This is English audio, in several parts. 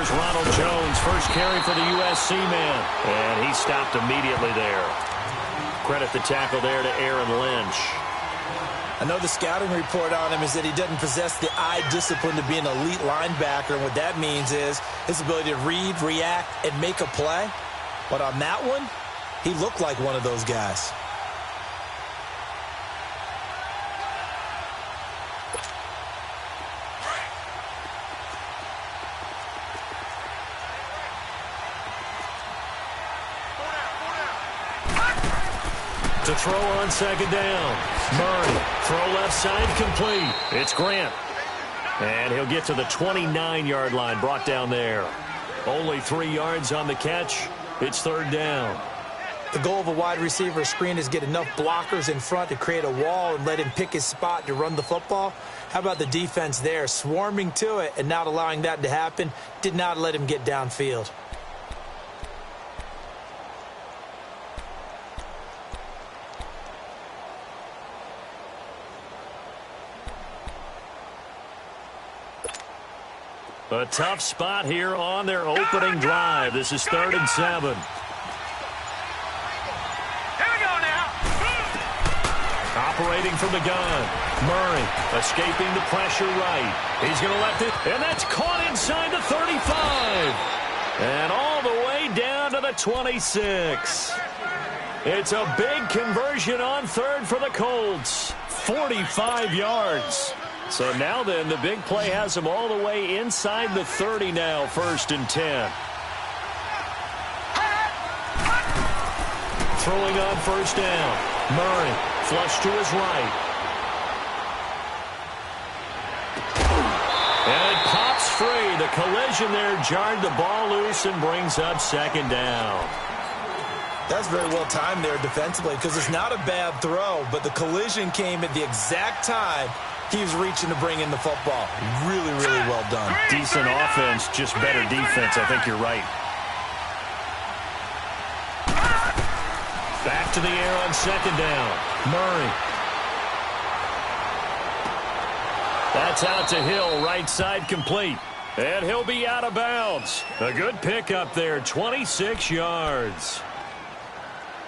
Here's Ronald Jones, first carry for the USC man. And he stopped immediately there. Credit the tackle there to Aaron Lynch. I know the scouting report on him is that he doesn't possess the eye discipline to be an elite linebacker. And what that means is his ability to read, react, and make a play. But on that one, he looked like one of those guys. To throw on second down. Murray, throw left side complete. It's Grant. And he'll get to the 29-yard line, brought down there. Only 3 yards on the catch. It's third down. The goal of a wide receiver screen is get enough blockers in front to create a wall and let him pick his spot to run the football. How about the defense there? Swarming to it and not allowing that to happen. Did not let him get downfield. A tough spot here on their opening drive. This is 3rd and 7. Here we go now. Operating from the gun. Murray escaping the pressure right. He's going to let it, and that's caught inside the 35. And all the way down to the 26. It's a big conversion on 3rd for the Colts. 45 yards. So now then, the big play has him all the way inside the 30 now, 1st and 10. Throwing on 1st down. Murray, flush to his right. And it pops free. The collision there jarred the ball loose and brings up 2nd down. That's very well timed there defensively because it's not a bad throw, but the collision came at the exact time he was reaching to bring in the football. Really, really well done. Decent offense, just better defense. I think you're right. Back to the air on 2nd down. Murray. That's out to Hill, right side complete. And he'll be out of bounds. A good pickup there, 26 yards.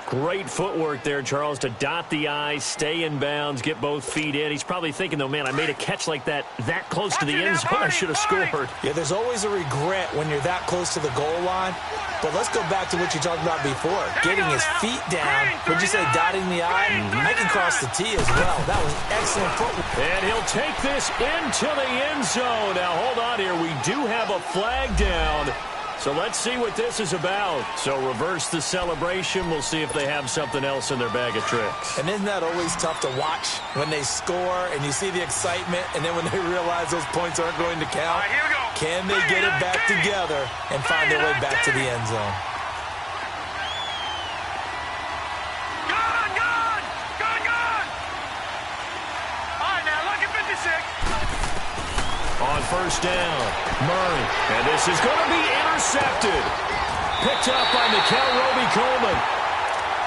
Great footwork there, Charles, to dot the I, stay in bounds, get both feet in. He's probably thinking, though, man, I made a catch like that close to the end zone. I should have scored. Yeah, there's always a regret when you're that close to the goal line. But let's go back to what you talked about before. Getting his feet down. Would you say dotting the I? I can cross the T as well. That was excellent footwork. And he'll take this into the end zone. Now, hold on here. We do have a flag down. So let's see what this is about. So reverse the celebration. We'll see if they have something else in their bag of tricks. And isn't that always tough to watch when they score and you see the excitement and then when they realize those points aren't going to count? All right, here we go. Can they get it back together and find their way back to the end zone? Good, good, good, good. All right, now look at 56. On 1st down, Murray. And this is going to be intercepted. Picked up by Mikel Roby-Coleman.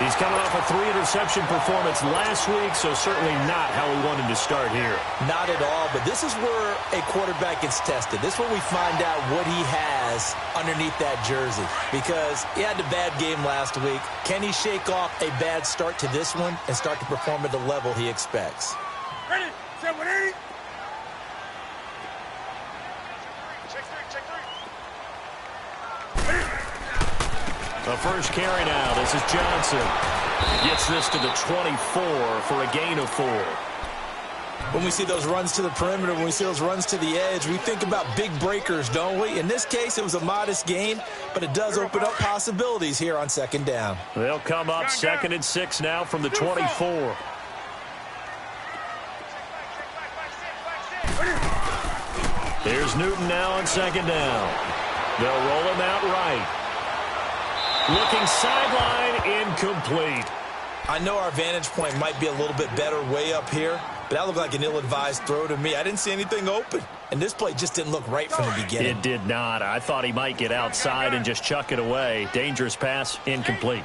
He's coming off a 3-interception performance last week, so certainly not how we wanted to start here. Not at all, but this is where a quarterback gets tested. This is where we find out what he has underneath that jersey. Because he had a bad game last week. Can he shake off a bad start to this one and start to perform at the level he expects? Ready, set, 180. The first carry now. This is Johnson. Gets this to the 24 for a gain of 4. When we see those runs to the perimeter, when we see those runs to the edge, we think about big breakers, don't we? In this case, it was a modest gain, but it does open up possibilities here on 2nd down. They'll come up 2nd and 6 now from the 24. Here's Newton now on 2nd down. They'll roll him out right. Looking sideline, incomplete. I know our vantage point might be a little bit better way up here, but that looked like an ill-advised throw to me. I didn't see anything open, and this play just didn't look right from the beginning. It did not. I thought he might get outside and just chuck it away. Dangerous pass, incomplete.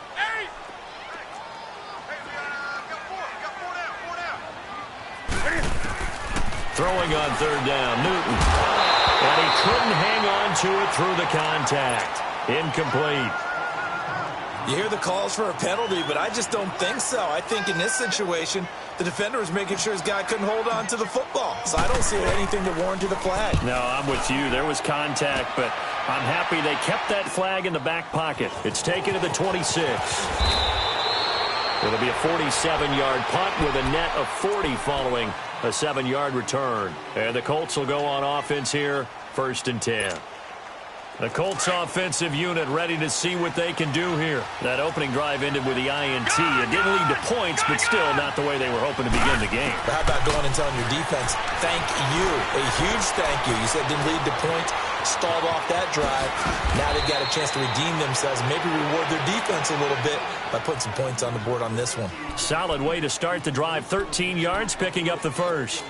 Throwing on 3rd down, Newton. And And he couldn't hang on to it through the contact. Incomplete. You hear the calls for a penalty, but I just don't think so. I think in this situation, the defender was making sure his guy couldn't hold on to the football. So I don't see anything to warrant to the flag. No, I'm with you. There was contact, but I'm happy they kept that flag in the back pocket. It's taken to the 26. It'll be a 47-yard punt with a net of 40 following a 7-yard return. And the Colts will go on offense here, 1st and 10. The Colts offensive unit ready to see what they can do here. That opening drive ended with the INT. It didn't lead to points, but still not the way they were hoping to begin the game. But how about going and telling your defense, thank you, a huge thank you. You said it didn't lead to points, stalled off that drive. Now they've got a chance to redeem themselves, maybe reward their defense a little bit by putting some points on the board on this one. Solid way to start the drive, 13 yards, picking up the first.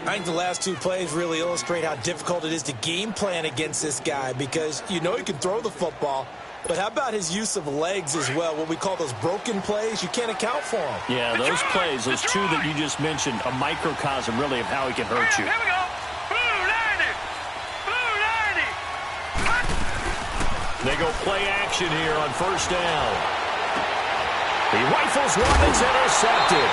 I think the last 2 plays really illustrate how difficult it is to game plan against this guy because you know he can throw the football, but how about his use of legs as well? What we call those broken plays, you can't account for them. Yeah, those plays, those 2 that you just mentioned, a microcosm really of how he can hurt you. Here we go. Blue 90. Blue 90. They go play action here on 1st down. He rifles one that's intercepted.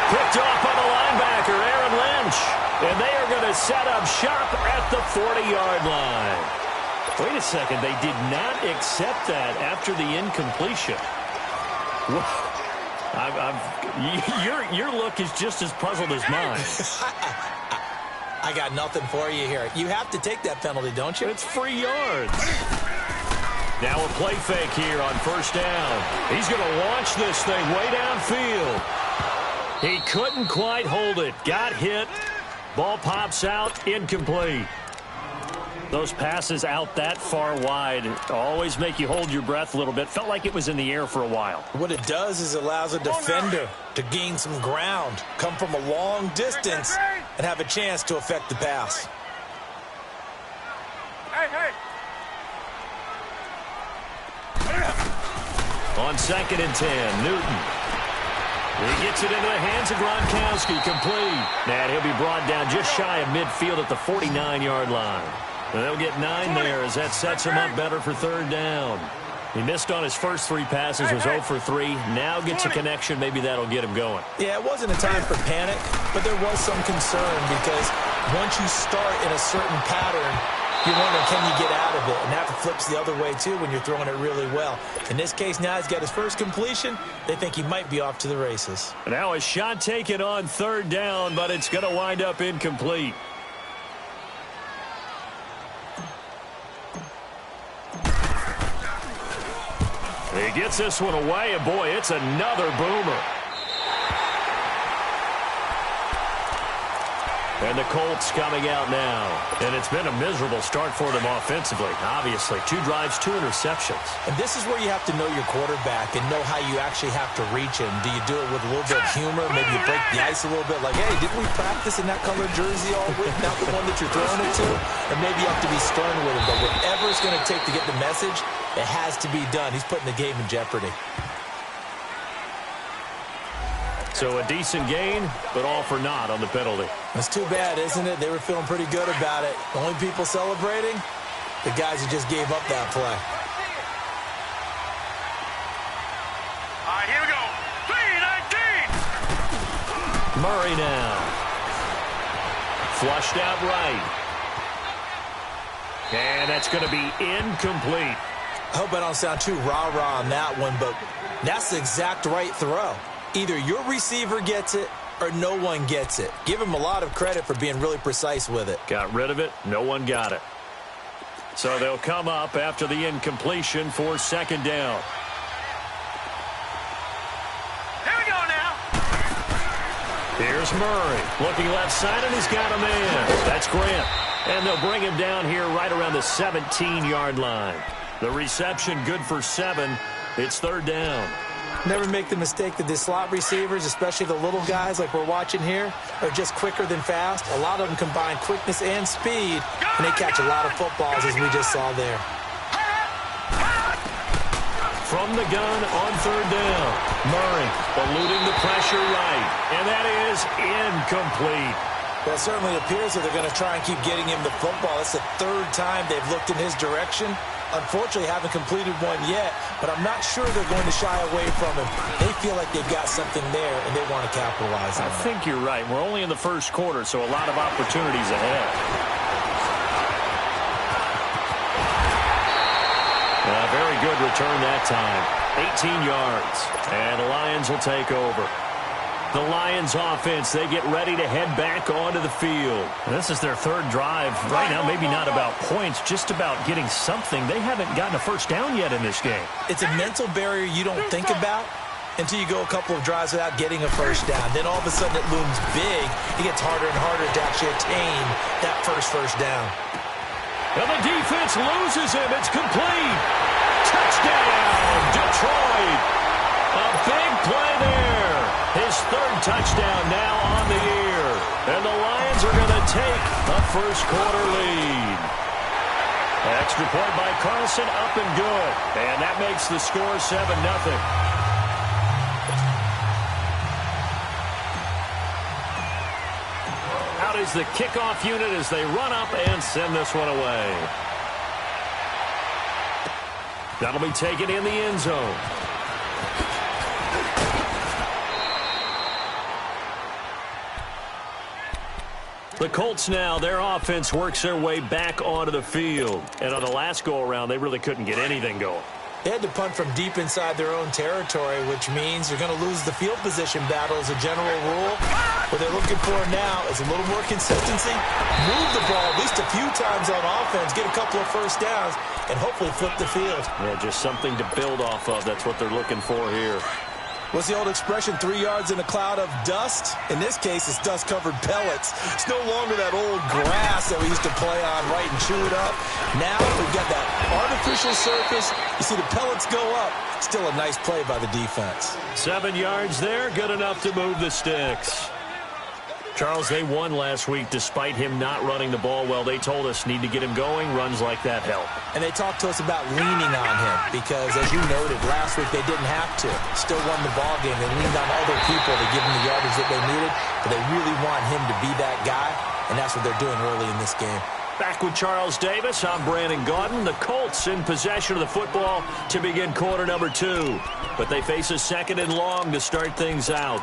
Picked off by the linebacker, Aaron Lynch. And they are going to set up shop at the 40-yard line. Wait a second. They did not accept that after the incompletion. Your look is just as puzzled as mine. I got nothing for you here. You have to take that penalty, don't you? It's free yards. Now a play fake here on 1st down. He's going to launch this thing way downfield. He couldn't quite hold it. Got hit. Ball pops out. Incomplete. Those passes out that far wide always make you hold your breath a little bit. Felt like it was in the air for a while. What it does is allows a defender to gain some ground, come from a long distance, and have a chance to affect the pass. Hey. On 2nd and 10, Newton. He gets it into the hands of Gronkowski, complete. And he'll be brought down just shy of midfield at the 49-yard line. And they'll get 9 there as that sets him up better for 3rd down. He missed on his first 3 passes, was 0 for 3. Now gets a connection. Maybe that'll get him going. Yeah, it wasn't a time for panic, but there was some concern because once you start in a certain pattern, you wonder, can you get out of it? And that flips the other way, too, when you're throwing it really well. In this case, now he's got his first completion. They think he might be off to the races. Now a shot taken on 3rd down, but it's going to wind up incomplete. He gets this one away, and boy, it's another boomer. And the Colts coming out now. And it's been a miserable start for them offensively, obviously. 2 drives, 2 interceptions. And this is where you have to know your quarterback and know how you actually have to reach him. Do you do it with a little bit of humor? Maybe you break the ice a little bit like, hey, didn't we practice in that colored jersey all week, not the one that you're throwing it to? Or maybe you have to be stern with him. But whatever it's going to take to get the message, it has to be done. He's putting the game in jeopardy. So a decent gain, but all for naught on the penalty. It's too bad, isn't it? They were feeling pretty good about it. The only people celebrating, the guys who just gave up that play. All right, here we go. 3-19. Murray now. Flushed out right. And that's going to be incomplete. I hope I don't sound too rah-rah on that one, but that's the exact right throw. Either your receiver gets it or no one gets it. Give him a lot of credit for being really precise with it. Got rid of it. No one got it. So they'll come up after the incompletion for 2nd down. Here we go now. Here's Murray. Looking left side, and he's got a man. That's Grant. And they'll bring him down here right around the 17-yard line. The reception good for 7. It's 3rd down. Never make the mistake that the slot receivers, especially the little guys like we're watching here, are just quicker than fast. A lot of them combine quickness and speed, and they catch a lot of footballs, as we just saw there. From the gun on 3rd down. Murray eluding the pressure right. And that is incomplete. Well, it certainly appears that they're going to try and keep getting him the football. It's the third time they've looked in his direction. Unfortunately, haven't completed one yet, but I'm not sure they're going to shy away from him. They feel like they've got something there, and they want to capitalize on it. I think you're right. We're only in the first quarter, so a lot of opportunities ahead. Very good return that time. 18 yards, and the Lions will take over. The Lions offense, they get ready to head back onto the field. And this is their third drive. Right now, maybe not about points, just about getting something. They haven't gotten a first down yet in this game. It's a mental barrier you don't think about until you go a couple of drives without getting a first down. Then all of a sudden it looms big. It gets harder and harder to actually attain that first down. And the defense loses him. It's complete. Touchdown, Detroit. A big play there. His third touchdown now on the year. And the Lions are going to take a first-quarter lead. Extra point by Carlson, up and good. And that makes the score 7-0. Out is the kickoff unit as they run up and send this one away. That'll be taken in the end zone. The Colts now, their offense works their way back onto the field. And on the last go-around, they really couldn't get anything going. They had to punt from deep inside their own territory, which means you're going to lose the field position battle as a general rule. What they're looking for now is a little more consistency, move the ball at least a few times on offense, get a couple of first downs, and hopefully flip the field. Yeah, just something to build off of. That's what they're looking for here. What's the old expression, 3 yards in a cloud of dust? In this case, it's dust-covered pellets. It's no longer that old grass that we used to play on, right, and chew it up. Now we've got that artificial surface. You see the pellets go up. Still a nice play by the defense. 7 yards there, good enough to move the sticks. Charles, they won last week despite him not running the ball well. They told us need to get him going. Runs like that help. And they talked to us about leaning on him because, as you noted, last week they didn't have to. Still won the ball game. They leaned on other people to give them the yardage that they needed, but they really want him to be that guy, and that's what they're doing early in this game. Back with Charles Davis, I'm Brandon Gaudin. The Colts in possession of the football to begin quarter number 2. But they face a second and long to start things out.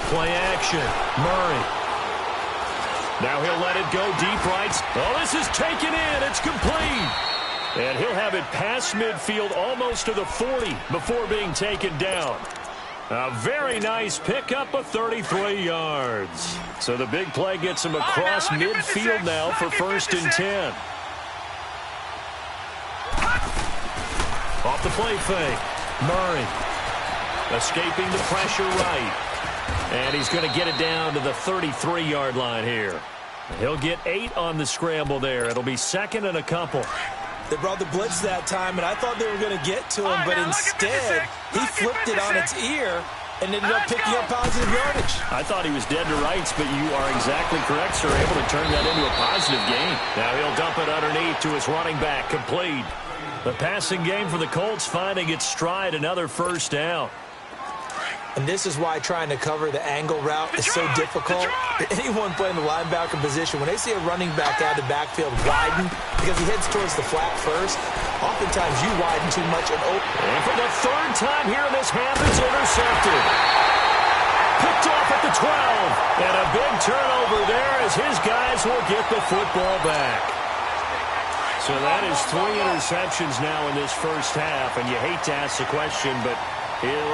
Play action. Murray. Now he'll let it go deep right. Oh, this is taken in. It's complete. And he'll have it past midfield almost to the 40 before being taken down. A very nice pickup of 33 yards. So the big play gets him across midfield now for 1st and 10. Off the play fake. Murray. Escaping the pressure right. And he's going to get it down to the 33-yard line here. He'll get 8 on the scramble there. It'll be second and a couple. They brought the blitz that time, and I thought they were going to get to him, but instead he flipped it on its ear and ended up picking up positive yardage. I thought he was dead to rights, but you are exactly correct, sir. Able to turn that into a positive gain. Now he'll dump it underneath to his running back. Complete. The passing game for the Colts finding its stride. Another first down. And this is why trying to cover the angle route is so difficult. Anyone playing the linebacker position, when they see a running back out of the backfield widen, because he heads towards the flat first, oftentimes you widen too much and open. And for the third time here in this half, it's intercepted. Picked off at the 12. And a big turnover there as his guys will get the football back. So that is 3 interceptions now in this first half. And you hate to ask the question, but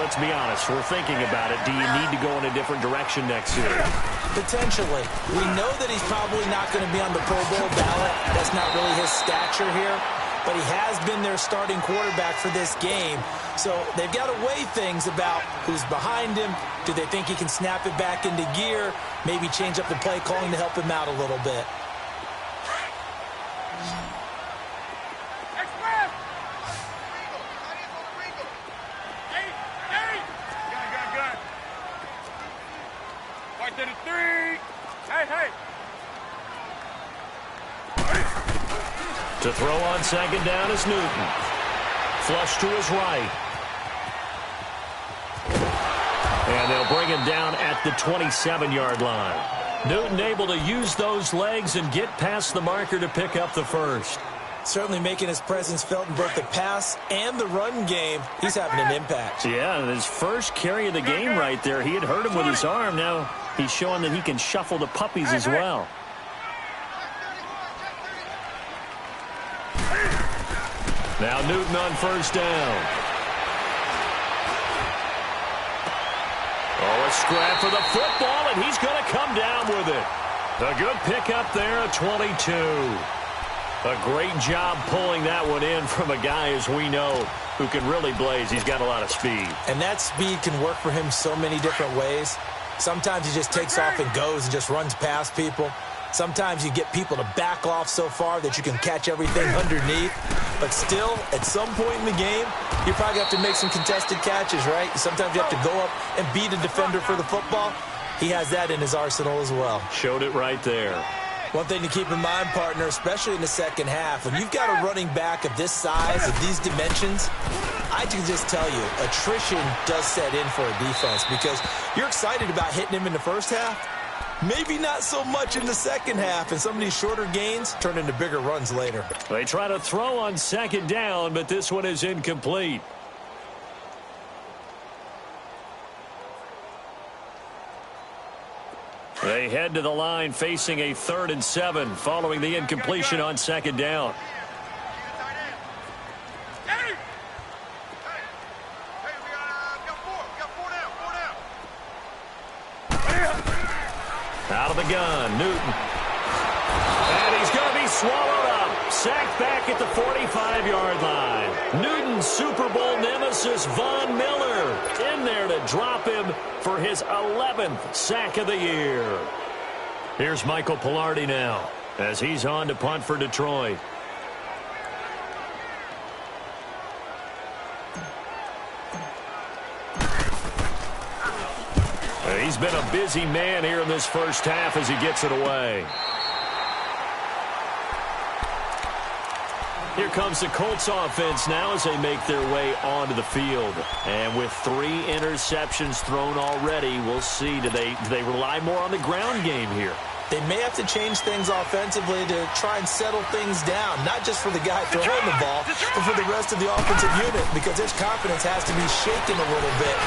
let's be honest, we're thinking about it. Do you need to go in a different direction next year? Potentially. We know that he's probably not going to be on the Pro Bowl ballot. That's not really his stature here. But he has been their starting quarterback for this game. So they've got to weigh things about who's behind him. Do they think he can snap it back into gear? Maybe change up the play calling to help him out a little bit. To throw on second down is Newton. Flush to his right. And they'll bring him down at the 27-yard line. Newton able to use those legs and get past the marker to pick up the first. Certainly making his presence felt in both the pass and the run game. He's having an impact. Yeah, his first carry of the game right there. He had hurt him with his arm. Now he's showing that he can shuffle the puppies as well. Now Newton on first down. Oh, a scrap for the football, and he's going to come down with it. A good pickup there at 22. A great job pulling that one in from a guy, as we know, who can really blaze. He's got a lot of speed. And that speed can work for him so many different ways. Sometimes he just takes off and goes and just runs past people. Sometimes you get people to back off so far that you can catch everything underneath. But still, at some point in the game, you probably have to make some contested catches, right? Sometimes you have to go up and beat a defender for the football. He has that in his arsenal as well. Showed it right there. One thing to keep in mind, partner, especially in the second half, when you've got a running back of this size, of these dimensions, I can just tell you, attrition does set in for a defense because you're excited about hitting him in the first half. Maybe not so much in the second half, and some of these shorter gains turn into bigger runs later. They try to throw on second down, but this one is incomplete. They head to the line facing a 3rd and 7 following the incompletion on second down. Out of the gun, Newton. And he's going to be swallowed up. Sacked back at the 45-yard line. Newton's Super Bowl nemesis, Von Miller, in there to drop him for his 11th sack of the year. Here's Michael Pilardi now as he's on to punt for Detroit. He's been a busy man here in this first half as he gets it away. Here comes the Colts offense now as they make their way onto the field. And with 3 interceptions thrown already, we'll see. Do they rely more on the ground game here? They may have to change things offensively to try and settle things down, not just for the guy throwing the ball, but for the rest of the offensive unit, because his confidence has to be shaken a little bit.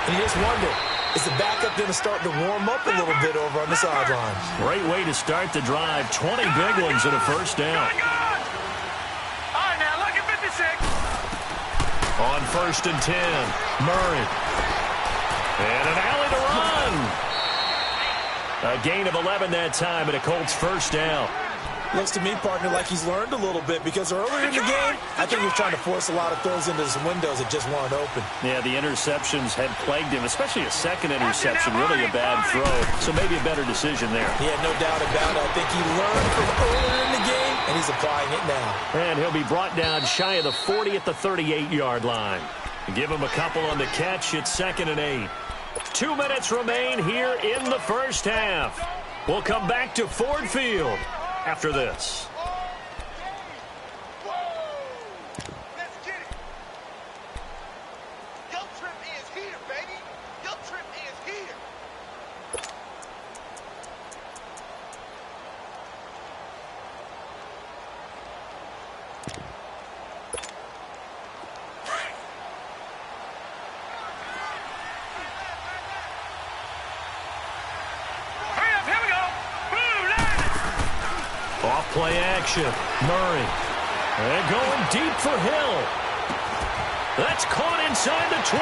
And you just wonder, is the backup going to start to warm up a little bit over on the sideline? Great way to start the drive. 20 big ones and a first down. All right, now look at 56. On 1st and 10, Murray. And an alley to run. A gain of 11 that time, and a Colts first down. Looks to me, partner, like he's learned a little bit because earlier in the game, I think he was trying to force a lot of throws into some windows that just weren't open. Yeah, the interceptions had plagued him, especially a second interception, really a bad throw. So maybe a better decision there. Yeah, no doubt about it. I think he learned from earlier in the game, and he's applying it now. And he'll be brought down shy of the 40 at the 38-yard line. Give him a couple on the catch. It's 2nd and 8. 2 minutes remain here in the first half. We'll come back to Ford Field after this. Let's get it. Your trip is here, baby. Your trip is here. Hurry up, here we go. Blue line. Off-play action. Murray. And going deep for Hill. That's caught inside the 20.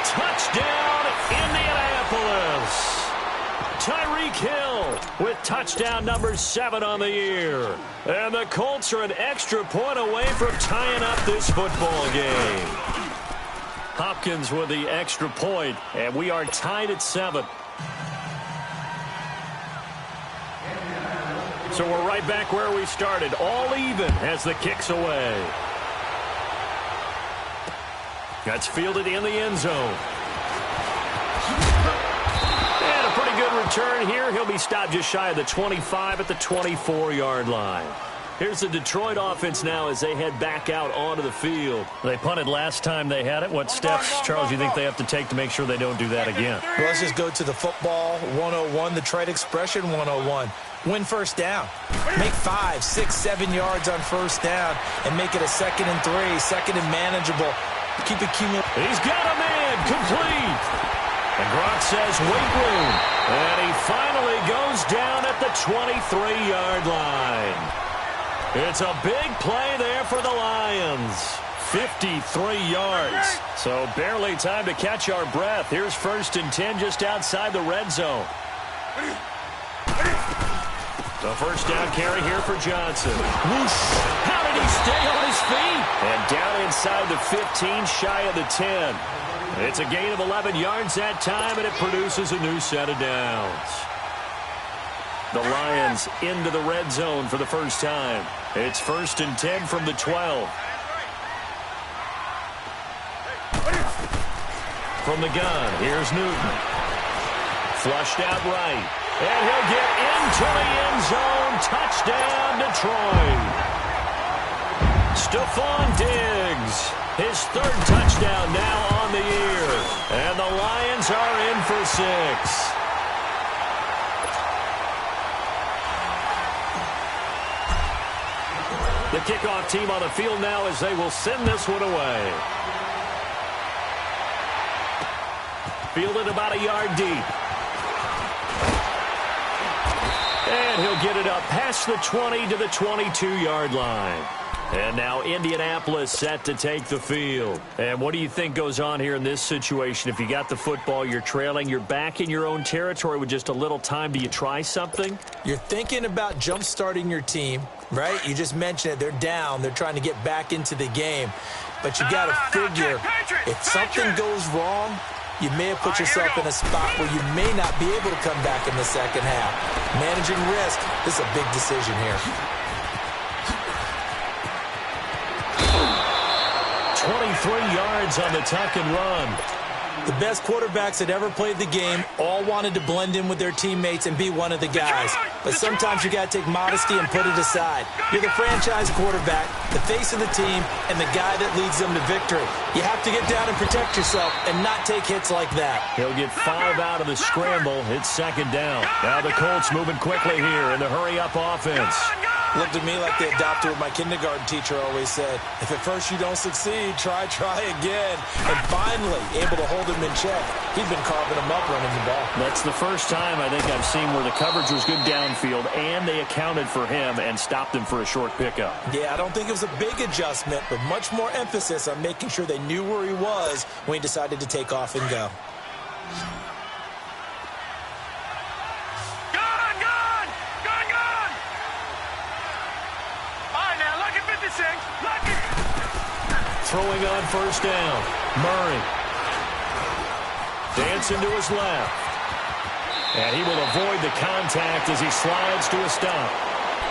Touchdown, Indianapolis. Tyreek Hill with touchdown number 7 on the year. And the Colts are an extra point away from tying up this football game. Hopkins with the extra point, and we are tied at 7. So we're right back where we started, all even as the kick's away. That's fielded in the end zone. And a pretty good return here. He'll be stopped just shy of the 25 at the 24-yard line. Here's the Detroit offense now as they head back out onto the field. They punted last time they had it. What steps, Charles, you think they have to take to make sure they don't do that again? Well, let's just go to the football 101, the trade expression 101. Win first down. Make 5, 6, 7 yards on first down and make it a 2nd and 3, second and manageable. Keep it cumulative. He's got a man complete. And Gronk says wait room. And he finally goes down at the 23-yard line. It's a big play there for the Lions. 53 yards. So barely time to catch our breath. Here's 1st and 10 just outside the red zone. The first down carry here for Johnson. Whoosh. How did he stay on his feet? And down inside the 15, shy of the 10. It's a gain of 11 yards that time, and it produces a new set of downs. The Lions into the red zone for the first time. It's 1st and 10 from the 12. From the gun, here's Newton. Flushed out right. And he'll get into the end zone. Touchdown, Detroit. Stephon Diggs. His 3rd touchdown now on the year. And the Lions are in for 6. The kickoff team on the field now as they will send this one away. Fielded about a yard deep. And he'll get it up past the 20 to the 22-yard line. And now Indianapolis set to take the field. And what do you think goes on here in this situation? If you got the football, you're trailing, you're back in your own territory with just a little time. Do you try something? You're thinking about jump-starting your team, right? You just mentioned it. They're down. They're trying to get back into the game. But you got to figure if something goes wrong, you may have put yourself in a spot where you may not be able to come back in the second half. Managing risk, this is a big decision here. 23 yards on the tuck and run. The best quarterbacks that ever played the game all wanted to blend in with their teammates and be one of the guys. But sometimes you got to take modesty and put it aside. You're the franchise quarterback, the face of the team, and the guy that leads them to victory. You have to get down and protect yourself and not take hits like that. He'll get 5 out of the scramble. It's 2nd down. Now the Colts moving quickly here in the hurry-up offense. Looked at me like they adopted what my kindergarten teacher always said. If at first you don't succeed, try again. And finally, able to hold him in check. He'd been carving him up running the ball. That's the first time I think I've seen where the coverage was good downfield and they accounted for him and stopped him for a short pickup. Yeah, I don't think it was a big adjustment, but much more emphasis on making sure they knew where he was when he decided to take off and go. Throwing on first down. Murray. Dancing to his left. And he will avoid the contact as he slides to a stop.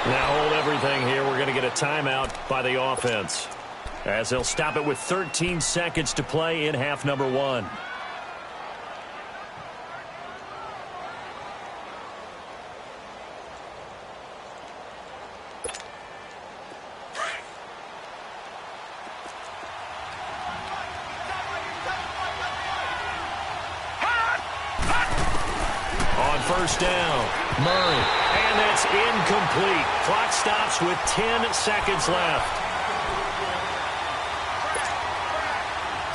Now hold everything here. We're going to get a timeout by the offense, as they'll stop it with 13 seconds to play in half number 1. First down, Murray, and that's incomplete. Clock stops with 10 seconds left.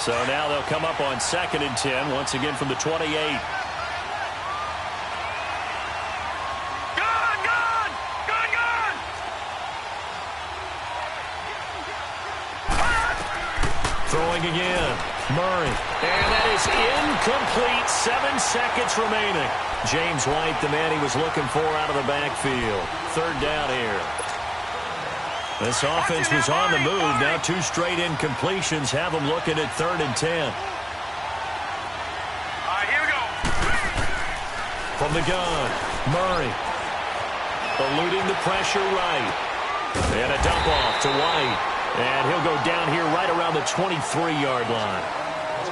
So now they'll come up on 2nd and 10, once again from the 28. Throwing again, Murray, and that is incomplete. 7 seconds remaining. James White, the man he was looking for out of the backfield. 3rd down here. This offense was on the move. Now 2 straight incompletions have them looking at 3rd and 10. All right, here we go. From the gun, Murray. Eluding the pressure right. And a dump off to White. And he'll go down here right around the 23-yard line.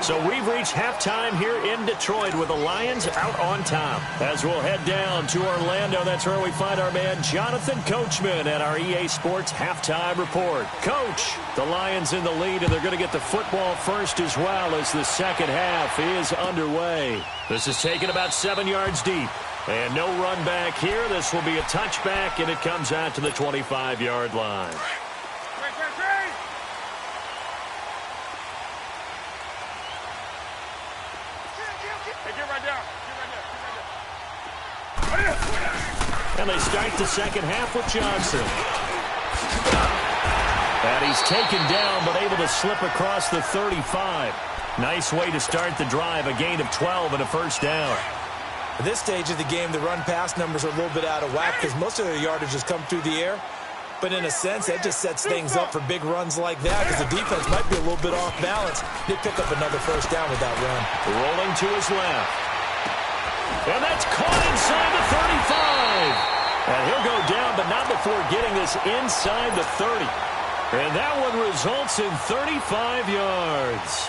So we've reached halftime here in Detroit with the Lions out on top. As we'll head down to Orlando, that's where we find our man Jonathan Coachman at our EA Sports Halftime Report. Coach, the Lions in the lead, and they're going to get the football first as well as the second half is underway. This is taken about 7 yards deep. And no run back here. This will be a touchback, and it comes out to the 25-yard line. And they start the second half with Johnson. And he's taken down, but able to slip across the 35. Nice way to start the drive, a gain of 12 and a first down. At this stage of the game, the run-pass numbers are a little bit out of whack because most of their yardage has come through the air. But in a sense, that just sets things up for big runs like that because the defense might be a little bit off balance. They pick up another first down with that run. Rolling to his left. And that's caught inside the 35. And he'll go down, but not before getting this inside the 30. And that one results in 35 yards.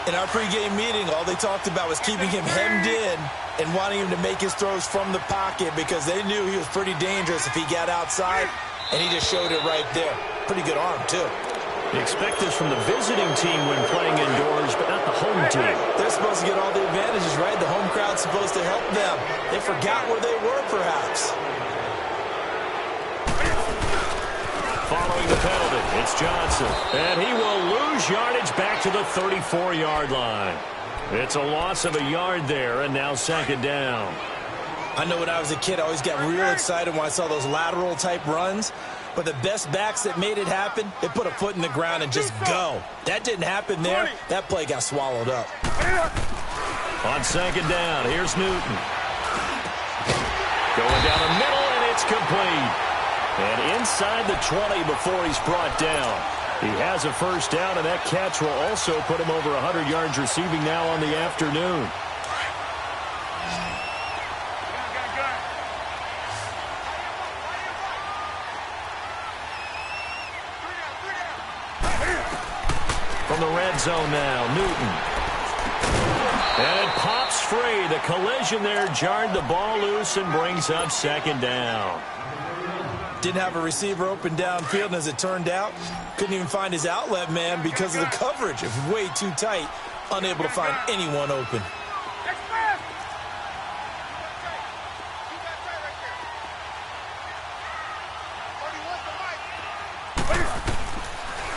In our pregame meeting, all they talked about was keeping him hemmed in and wanting him to make his throws from the pocket because they knew he was pretty dangerous if he got outside, and he just showed it right there. Pretty good arm, too. You expect this from the visiting team when playing indoors, but not the home team. They're supposed to get all the advantages, right? The home crowd's supposed to help them. They forgot where they were, perhaps. Following the penalty, it's Johnson. And he will lose yardage back to the 34-yard line. It's a loss of a yard there, and now second down. I know when I was a kid, I always got real excited when I saw those lateral-type runs. But the best backs that made it happen, they put a foot in the ground and just go. That didn't happen there. That play got swallowed up. On second down, here's Newton. Going down the middle, and it's complete. And inside the 20 before he's brought down. He has a first down, and that catch will also put him over 100 yards receiving now on the afternoon. From the red zone now, Newton. And it pops free. The collision there jarred the ball loose and brings up second down. Didn't have a receiver open downfield, and as it turned out, couldn't even find his outlet man because of the coverage. It was way too tight, unable to find anyone open.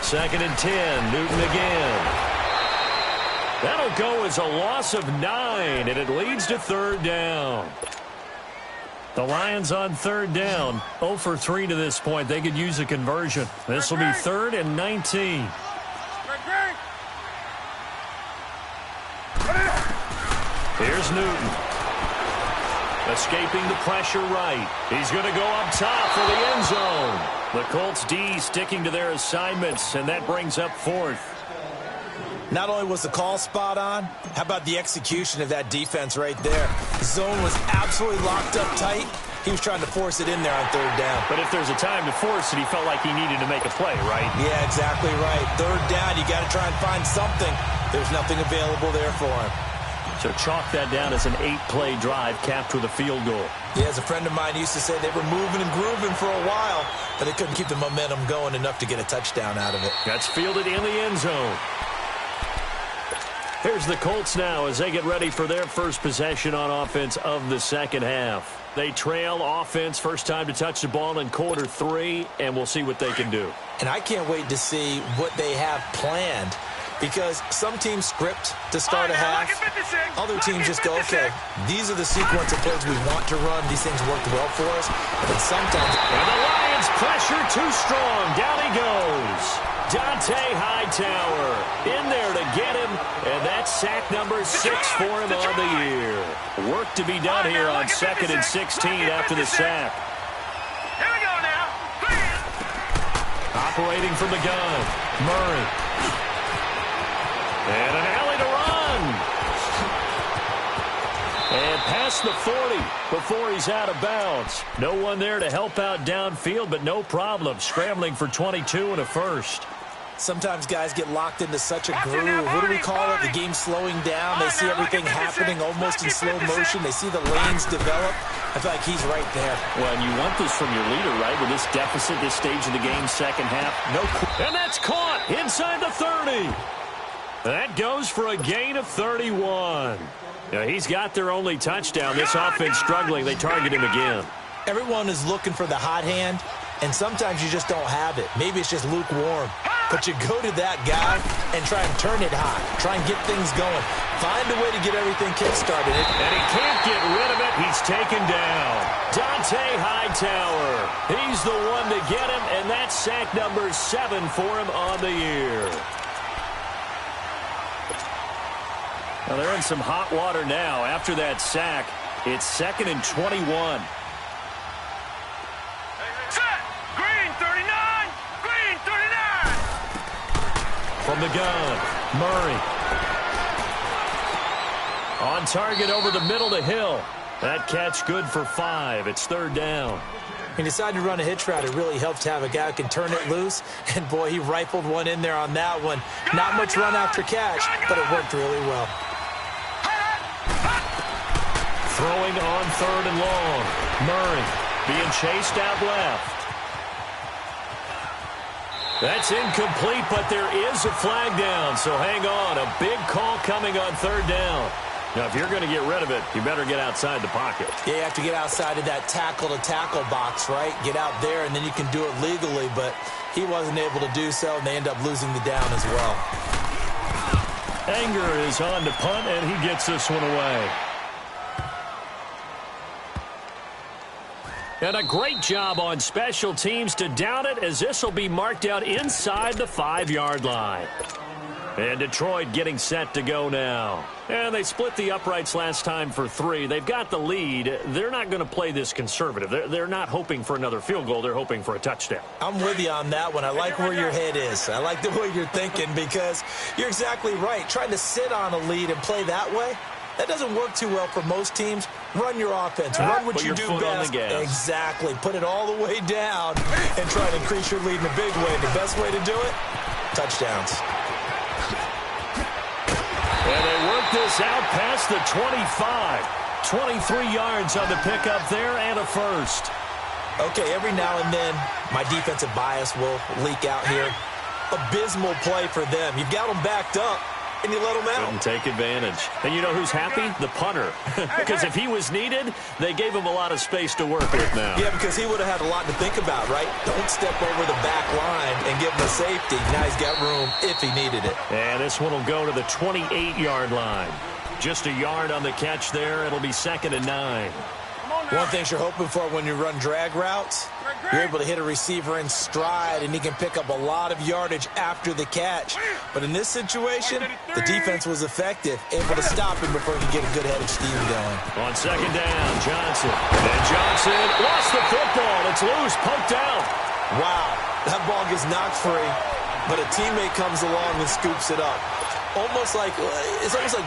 Second and 10, Newton again. That'll go as a loss of 9, and it leads to third down. The Lions on third down, 0 for 3 to this point. They could use a conversion. This will be 3rd and 19. Here's Newton. Escaping the pressure right. He's going to go up top for the end zone. The Colts D sticking to their assignments, and that brings up 4th. Not only was the call spot on, how about the execution of that defense right there? The zone was absolutely locked up tight. He was trying to force it in there on third down. But if there's a time to force it, he felt like he needed to make a play, right? Yeah, exactly right. Third down, you got to try and find something. There's nothing available there for him. So chalk that down as an 8-play drive capped with a field goal. Yeah, as a friend of mine used to say, they were moving and grooving for a while, but they couldn't keep the momentum going enough to get a touchdown out of it. That's fielded in the end zone. Here's the Colts now as they get ready for their first possession on offense of the second half. They trail offense, first time to touch the ball in quarter 3, and we'll see what they can do. And I can't wait to see what they have planned, because some teams script to start a half. Other teams just go, okay, these are the sequence of plays we want to run. These things worked well for us. But sometimes... And the Lions pressure too strong. Down he goes. Dante Hightower in there to get him, and that's sack number 6 for him on the year. Work to be done here on 2nd and 16 after the sack. Here we go now. Operating from the gun, Murray. And an alley to run. And past the 40 before he's out of bounds. No one there to help out downfield, but no problem. Scrambling for 22 and a first. Sometimes guys get locked into such a groove. What do we call it? The game slowing down. They see everything happening almost in slow motion. They see the lanes develop. I feel like he's right there. Well, and you want this from your leader, right? With this deficit, this stage of the game, second half. And that's caught inside the 30. That goes for a gain of 31. Now, he's got their only touchdown. This offense struggling. They target him again. Everyone is looking for the hot hand, and sometimes you just don't have it. Maybe it's just lukewarm. But you go to that guy and try and turn it hot. Try and get things going. Find a way to get everything kick-started. And he can't get rid of it. He's taken down. Dante Hightower. He's the one to get him, and that's sack number 7 for him on the year. Well, they're in some hot water now. After that sack, it's 2nd and 21. From the gun, Murray. On target over the middle to Hill. That catch good for 5. It's 3rd down. He decided to run a hitch route. It really helped to have a guy who can turn it loose. And, boy, he rifled one in there on that one. Not much run after catch, but it worked really well. Throwing on 3rd and long. Murray being chased out left. That's incomplete, but there is a flag down, so hang on. A big call coming on 3rd down. Now, if you're going to get rid of it, you better get outside the pocket. Yeah, you have to get outside of that tackle-to-tackle box, right? Get out there, and then you can do it legally, but he wasn't able to do so, and they end up losing the down as well. Anger is on to punt, and he gets this one away. And a great job on special teams to down it, as this will be marked out inside the 5-yard line. And Detroit getting set to go now. And they split the uprights last time for 3. They've got the lead. They're not going to play this conservative. They're not hoping for another field goal. They're hoping for a touchdown. I'm with you on that one. I like where your head is. I like the way you're thinking, because you're exactly right. Trying to sit on a lead and play that way, that doesn't work too well for most teams. Run your offense. Run what you do best. Exactly. Put it all the way down and try to increase your lead in a big way. The best way to do it, touchdowns. And they work this out past the 25. 23 yards on the pickup there and a first. Okay, every now and then my defensive bias will leak out here. Abysmal play for them. You've got them backed up, and you let them out. Couldn't take advantage. And you know who's happy? The punter. Because if he was needed, they gave him a lot of space to work with now. Yeah, because he would have had a lot to think about, right? Don't step over the back line and give him a safety. Now he's got room if he needed it. And this one will go to the 28-yard line. Just a yard on the catch there. It'll be 2nd and 9. One thing you're hoping for when you run drag routes, you're able to hit a receiver in stride, and he can pick up a lot of yardage after the catch. But in this situation, the defense was effective, able to stop him before he could get a good head of steam going. On 2nd down, Johnson. And Johnson lost the football. It's loose, poked out. Wow, that ball gets knocked free, but a teammate comes along and scoops it up. It's almost like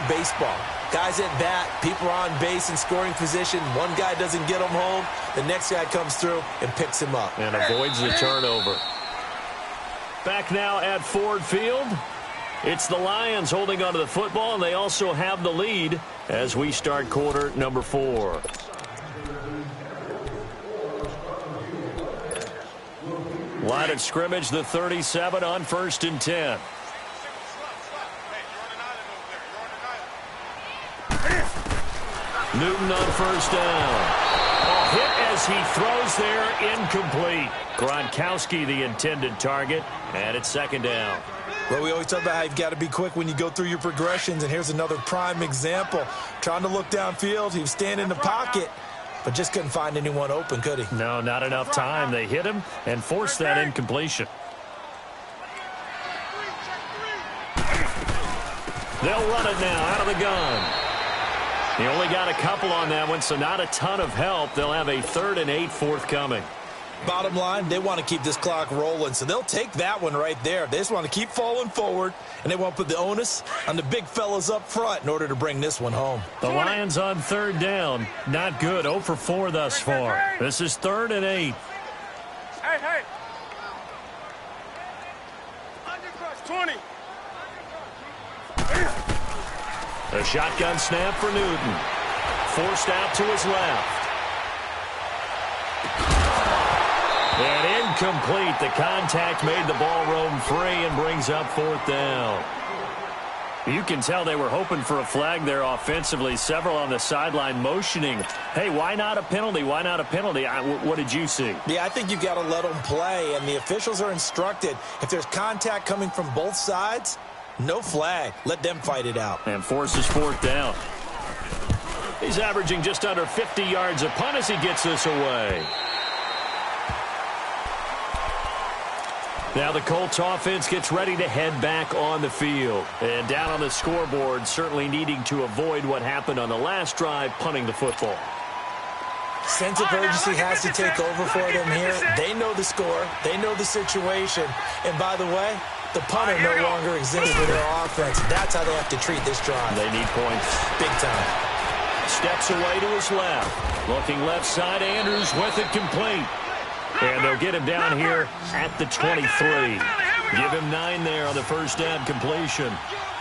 baseball. Guys at bat, people are on base in scoring position. One guy doesn't get him home. The next guy comes through and picks him up. And avoids the turnover. Back now at Ford Field. It's the Lions holding onto the football, and they also have the lead as we start quarter number 4. Line of scrimmage, the 37 on 1st and 10. Newton on 1st down. A hit as he throws there, incomplete. Gronkowski the intended target, and it's 2nd down. Well, we always talk about how you've got to be quick when you go through your progressions, and here's another prime example. Trying to look downfield, he was standing in the pocket, but just couldn't find anyone open, could he? No, not enough time. They hit him and forced that incompletion. They'll run it now out of the gun. He only got a couple on that one, so not a ton of help. They'll have a 3rd and 8 forthcoming. Bottom line, they want to keep this clock rolling, so they'll take that one right there. They just want to keep falling forward, and they want to put the onus on the big fellas up front in order to bring this one home. The Lions on 3rd down. Not good. 0 for 4 thus far. This is 3rd and 8. Hey. 20. A shotgun snap for Newton. Forced out to his left. And incomplete. The contact made the ball roam free and brings up 4th down. You can tell they were hoping for a flag there offensively. Several on the sideline motioning, hey, why not a penalty? Why not a penalty? What did you see? Yeah, I think you've got to let them play, and the officials are instructed. If there's contact coming from both sides, no flag. Let them fight it out. And forces 4th down. He's averaging just under 50 yards a punt as he gets this away. Now the Colts offense gets ready to head back on the field. And down on the scoreboard, certainly needing to avoid what happened on the last drive, punting the football. Sense of urgency has to take over for them here. They know the score. They know the situation. And by the way, the punter no longer exists for their offense. That's how they have to treat this drive. They need points. Big time. Steps away to his left. Looking left side, Andrews with it complete. And they'll get him down here at the 23. Give him 9 there on the first down completion.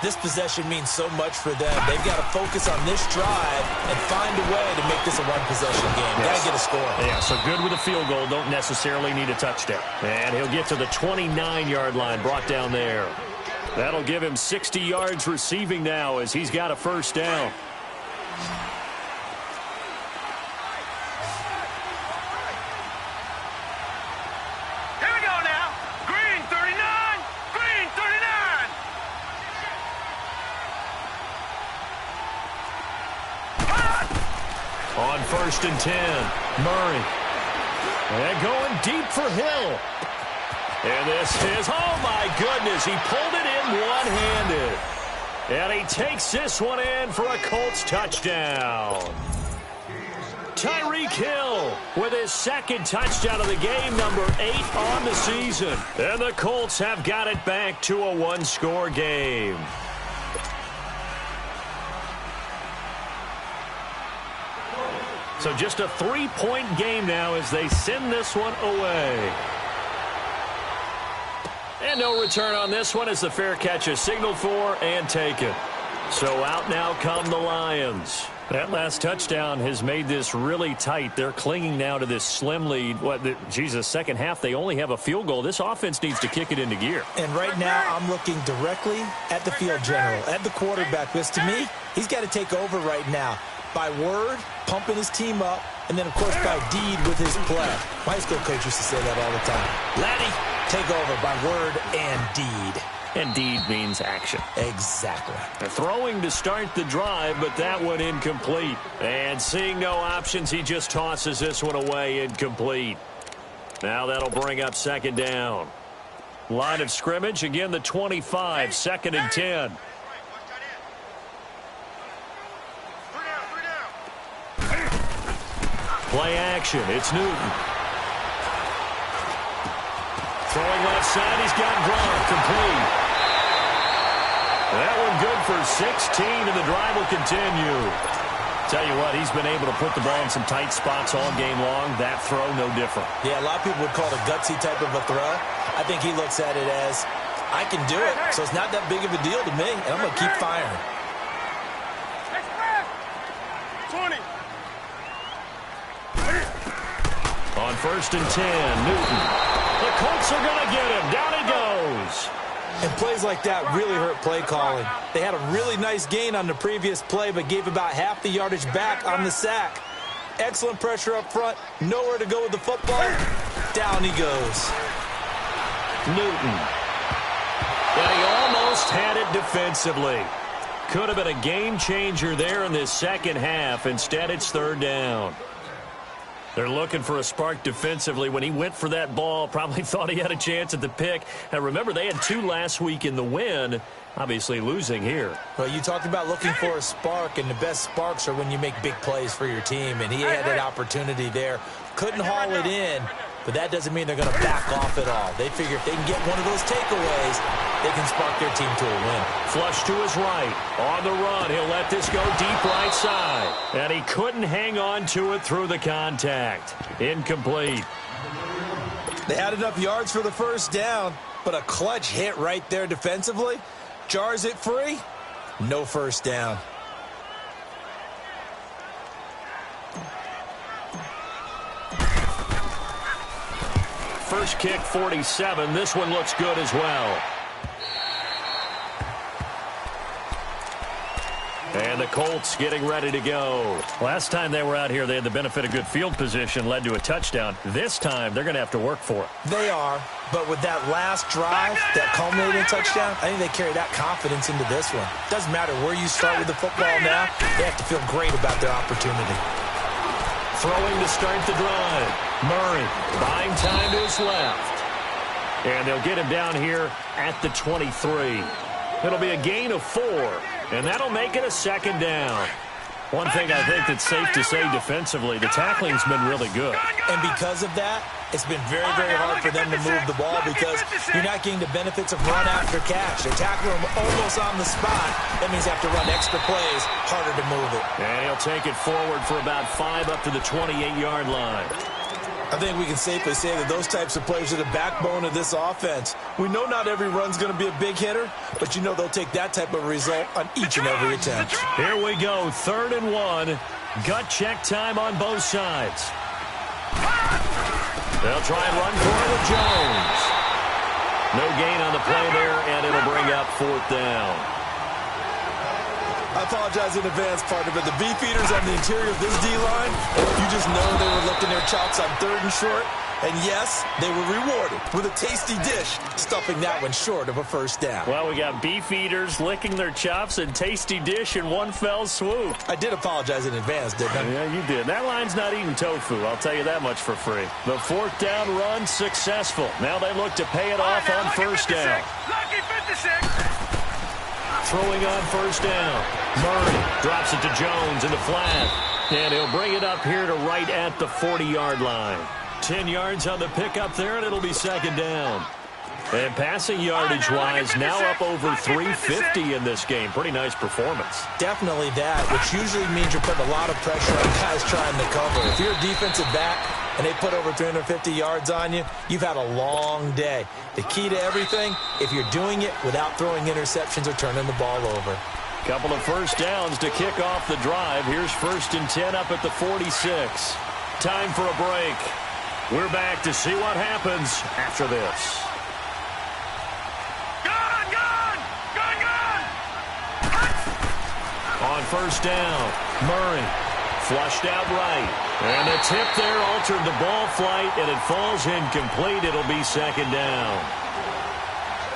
This possession means so much for them. They've got to focus on this drive and find a way to make this a one-possession game. Got to get a score. Yeah, so good with a field goal. Don't necessarily need a touchdown. And he'll get to the 29-yard line, brought down there. That'll give him 60 yards receiving now as he's got a first down. On 1st and 10, Murray. And going deep for Hill. And this is, oh my goodness, he pulled it in one-handed. And he takes this one in for a Colts touchdown. Tyreek Hill with his 2nd touchdown of the game, number 8 on the season. And the Colts have got it back to a 1-score game. So just a 3-point game now as they send this one away. And no return on this one as the fair catch is signaled for and taken. So out now come the Lions. That last touchdown has made this really tight. They're clinging now to this slim lead. Second half, they only have a field goal. This offense needs to kick it into gear. And right now, I'm looking directly at the field general, at the quarterback. Because to me, he's got to take over right now. By word, pumping his team up, and then, of course, by deed with his play. My high school coach used to say that all the time. Laddie, take over by word and deed. And deed means action. Exactly. They're throwing to start the drive, but that one incomplete. And seeing no options, he just tosses this one away incomplete. Now that'll bring up 2nd down. Line of scrimmage, again the 25, 2nd and 10. Play action. It's Newton. Throwing left side. He's got Gronk complete. That one good for 16, and the drive will continue. Tell you what, he's been able to put the ball in some tight spots all game long. That throw, no different. Yeah, a lot of people would call it a gutsy type of a throw. I think he looks at it as, I can do it, so it's not that big of a deal to me, and I'm going to keep firing. 20. On 1st and 10, Newton. The Colts are going to get him. Down he goes. And plays like that really hurt play calling. They had a really nice gain on the previous play, but gave about half the yardage back on the sack. Excellent pressure up front. Nowhere to go with the football. Down he goes. Newton. And he almost had it defensively. Could have been a game changer there in this second half. Instead, it's 3rd down. They're looking for a spark defensively. When he went for that ball, probably thought he had a chance at the pick. And remember, they had 2 last week in the win, obviously losing here. Well, you talked about looking for a spark, and the best sparks are when you make big plays for your team, and he had that opportunity there. Couldn't haul it in, but that doesn't mean they're going to back off at all. They figure if they can get one of those takeaways, they can spark their team to a win. Flush to his right. On the run, he'll let this go deep right side. And he couldn't hang on to it through the contact. Incomplete. They had enough yards for the first down. but a clutch hit right there defensively. Jars it free. No first down. First kick, 47. This one looks good as well. And the Colts getting ready to go. Last time they were out here, they had the benefit of good field position, led to a touchdown. This time, they're going to have to work for it. They are, but with that last drive, that culminating touchdown, I think they carry that confidence into this one. Doesn't matter where you start with the football now, they have to feel great about their opportunity. Throwing to start the drive. Murray buying time to his left. And they'll get him down here at the 23. It'll be a gain of 4. And that'll make it a second down. One thing I think that's safe to say defensively, the tackling's been really good. And because of that, it's been very, very hard for them to move the ball because you're not getting the benefits of run after catch. They tackle him almost on the spot. That means they have to run extra plays, harder to move it. And he'll take it forward for about 5 up to the 28-yard line. I think we can safely say that those types of plays are the backbone of this offense. We know not every run's going to be a big hitter, but you know they'll take that type of result on each and every attempt. Here we go, 3rd and 1. Gut check time on both sides. They'll try and run for it with Jones. No gain on the play there, and it'll bring up 4th down. I apologize in advance, partner, but the beefeaters on the interior of this D-line, you just know they were lifting their chops on 3rd and short. And yes, they were rewarded with a tasty dish, stuffing that one short of a first down. Well, we got beefeaters licking their chops and tasty dish in one fell swoop. I did apologize in advance, didn't I? Yeah, you did. That line's not eating tofu, I'll tell you that much for free. The 4th down run successful. Now they look to pay it off on first down. Lucky 56. Throwing on first down. Murray drops it to Jones in the flat. And he'll bring it up here to right at the 40-yard line. 10 yards on the pickup there, and it'll be second down. And passing yardage-wise, now up over 350 in this game. Pretty nice performance. Definitely that, which usually means you're putting a lot of pressure on guys trying to cover. If you're a defensive back and they put over 350 yards on you, you've had a long day. The key to everything, if you're doing it without throwing interceptions or turning the ball over. Couple of first downs to kick off the drive. Here's 1st and 10 up at the 46. Time for a break. We're back to see what happens after this. On first down, Murray flushed out right. And the tip there altered the ball flight, and it falls incomplete. It'll be second down.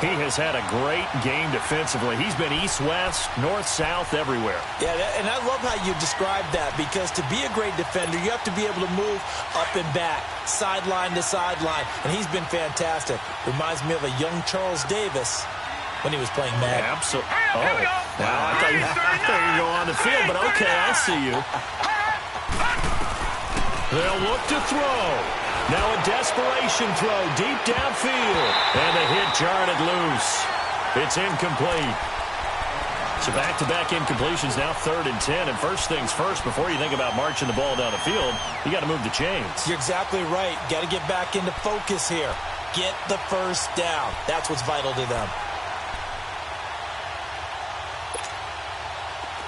He has had a great game defensively. He's been east-west, north-south, everywhere. Yeah, and I love how you described that, because to be a great defender, you have to be able to move up and back, sideline to sideline, and he's been fantastic. Reminds me of a young Charles Davis when he was playing Madden. Absolutely. Oh, wow. I thought you were going on the field, but okay, I see you. They'll look to throw. Now a desperation throw deep downfield. And the hit jarred it loose. It's incomplete. So back-to-back incompletions, now 3rd and 10. And first things first, before you think about marching the ball down the field, you got to move the chains. You're exactly right. Got to get back into focus here. Get the first down. That's what's vital to them.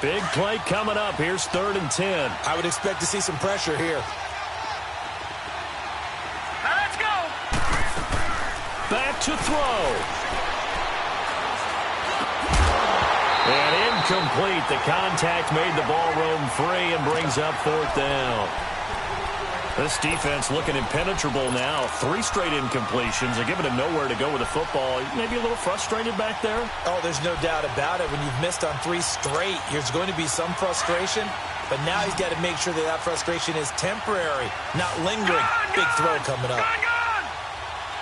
Big play coming up. Here's 3rd and 10. I would expect to see some pressure here. Now let's go. Back to throw. And incomplete. The contact made the ball roam free and brings up 4th down. This defense looking impenetrable now. 3 straight incompletions. They're giving him nowhere to go with the football. Maybe a little frustrated back there. Oh, there's no doubt about it. When you've missed on 3 straight, there's going to be some frustration. But now he's got to make sure that that frustration is temporary, not lingering. Big throw coming up.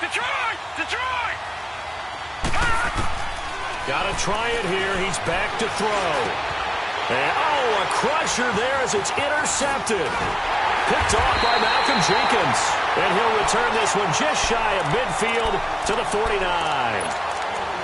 Detroit! Detroit! Got to try it here. He's back to throw. And, oh, a crusher there as it's intercepted. Picked off by Malcolm Jenkins. And he'll return this one just shy of midfield to the 49.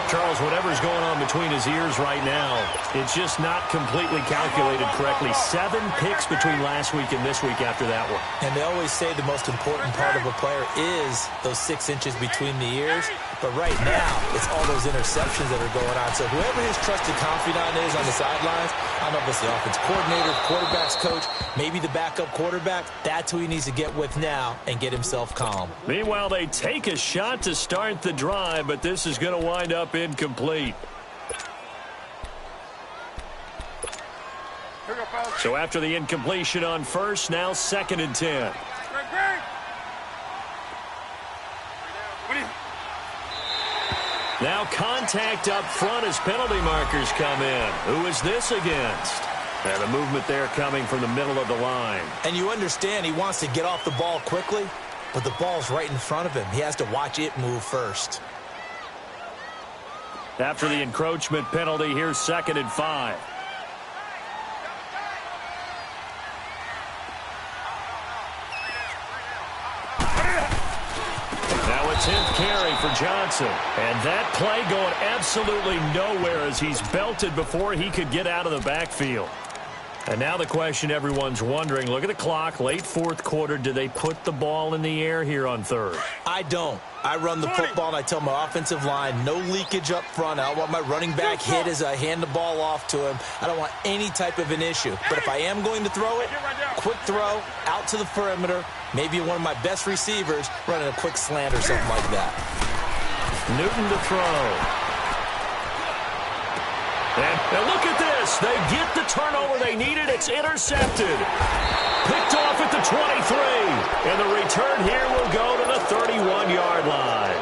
Charles, whatever's going on between his ears right now, it's just not completely calculated correctly. 7 picks between last week and this week after that one. And they always say the most important part of a player is those 6 inches between the ears. But right now, it's all those interceptions that are going on. So whoever his trusted confidant is on the sidelines, I don't know if it's the offense coordinator, quarterback's coach, maybe the backup quarterback, that's who he needs to get with now and get himself calm. Meanwhile, they take a shot to start the drive, but this is going to wind up incomplete. So after the incompletion on first, now 2nd and 10. Now contact up front as penalty markers come in. Who is this against? And the movement there coming from the middle of the line. And you understand he wants to get off the ball quickly, but the ball's right in front of him. He has to watch it move first. After the encroachment penalty, here's 2nd and 5. Now a 10th carry for Johnson. And that play going absolutely nowhere as he's belted before he could get out of the backfield. And now the question everyone's wondering, look at the clock, late 4th quarter, do they put the ball in the air here on 3rd? I don't. I run the football and I tell my offensive line, no leakage up front. I don't want my running back hit as I hand the ball off to him. I don't want any type of an issue. But if I am going to throw it, quick throw, out to the perimeter, maybe one of my best receivers running a quick slant or something like that. Newton to throw. And look at this. They get the turnover they needed. It's intercepted. Picked off at the 23. And the return here will go to the 31-yard line.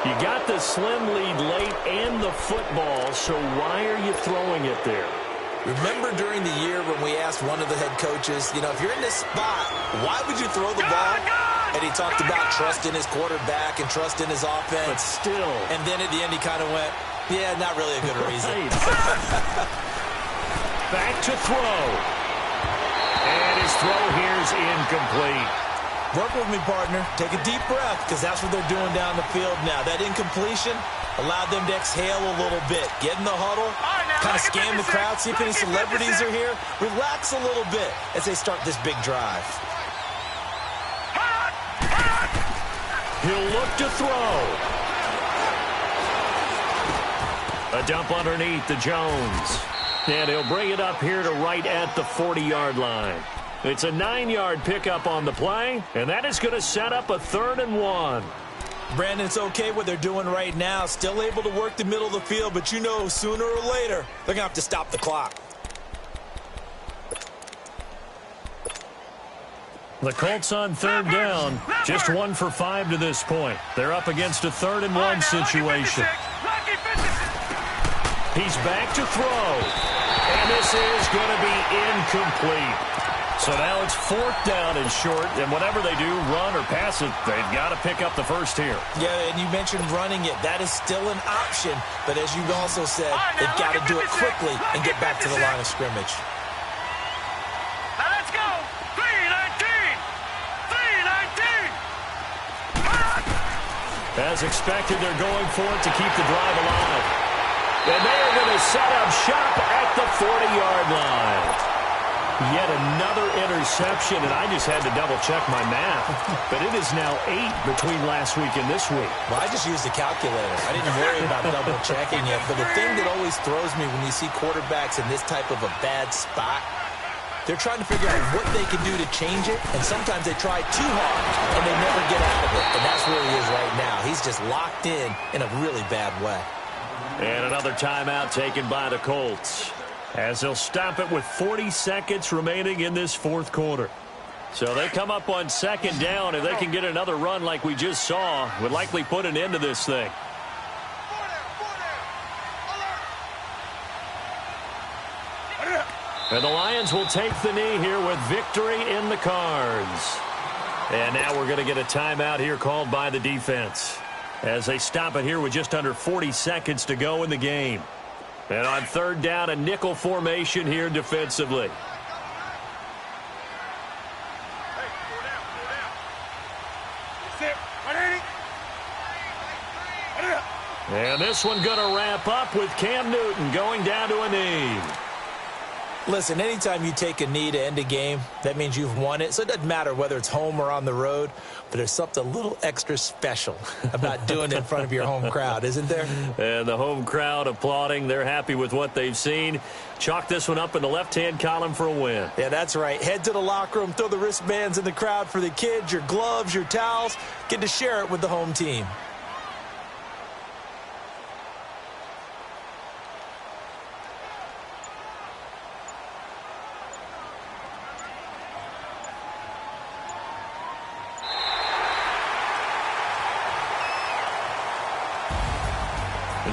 You got the slim lead late and the football, so why are you throwing it there? Remember during the year when we asked one of the head coaches, you know, if you're in this spot, why would you throw the ball? And he talked about trust in his quarterback and trust in his offense. But still. And then at the end he kind of went, yeah, not really a good reason. Back to throw. And his throw here's incomplete. Work with me, partner. Take a deep breath, because that's what they're doing down the field now. That incompletion allowed them to exhale a little bit. Get in the huddle, kind of scan the crowd, see if any celebrities are here. Relax a little bit as they start this big drive. He'll look to throw. A dump underneath to Jones. And he'll bring it up here to right at the 40-yard line. It's a 9-yard pickup on the play, and that is going to set up a 3rd and 1. Brandon, it's okay what they're doing right now. Still able to work the middle of the field, but you know sooner or later they're going to have to stop the clock. The Colts on 3rd down. Just 1 for 5 to this point. They're up against a 3rd and 1 situation. He's back to throw. And this is going to be incomplete. So now it's 4th down and short. And whatever they do, run or pass it, they've got to pick up the first here. Yeah, and you mentioned running it. That is still an option. But as you've also said, they've got to do it quickly and get back to the line of scrimmage. Now let's go. 3-19. 3-19. As expected, they're going for it to keep the drive alive. And they are going to set up shop at the 40-yard line. Yet another interception, and I just had to double-check my math. But it is now 8 between last week and this week. Well, I just used a calculator. I didn't worry about double-checking yet. But the thing that always throws me when you see quarterbacks in this type of a bad spot, they're trying to figure out what they can do to change it, and sometimes they try too hard, and they never get out of it. And that's where he is right now. He's just locked in a really bad way. And another timeout taken by the Colts, as they'll stop it with 40 seconds remaining in this 4th quarter. So they come up on 2nd down. If they can get another run like we just saw, would likely put an end to this thing. And the Lions will take the knee here with victory in the cards. And now we're going to get a timeout here called by the defense, as they stop it here with just under 40 seconds to go in the game. And on 3rd down, a nickel formation here defensively. And this one going to wrap up with Cam Newton going down to a knee. Listen, anytime you take a knee to end a game, that means you've won it. So it doesn't matter whether it's home or on the road, but there's something a little extra special about doing it in front of your home crowd, isn't there? And the home crowd applauding. They're happy with what they've seen. Chalk this one up in the left-hand column for a win. Yeah, that's right. Head to the locker room, throw the wristbands in the crowd for the kids, your gloves, your towels. Get to share it with the home team.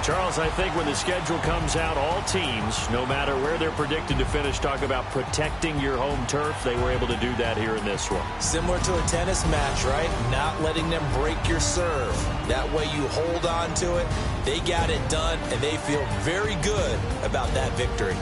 Charles, I think when the schedule comes out, all teams, no matter where they're predicted to finish, talk about protecting your home turf. They were able to do that here in this one. Similar to a tennis match, right? Not letting them break your serve. That way you hold on to it. They got it done, and they feel very good about that victory.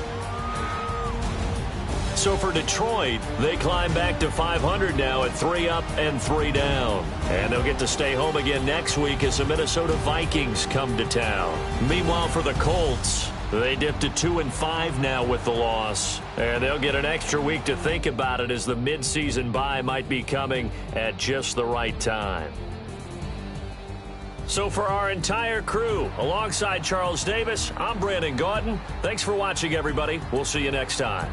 So for Detroit, they climb back to 500 now at 3 up and 3 down. And they'll get to stay home again next week as the Minnesota Vikings come to town. Meanwhile, for the Colts, they dip to 2-5 now with the loss. And they'll get an extra week to think about it as the midseason bye might be coming at just the right time. So for our entire crew, alongside Charles Davis, I'm Brandon Gaudin. Thanks for watching, everybody. We'll see you next time.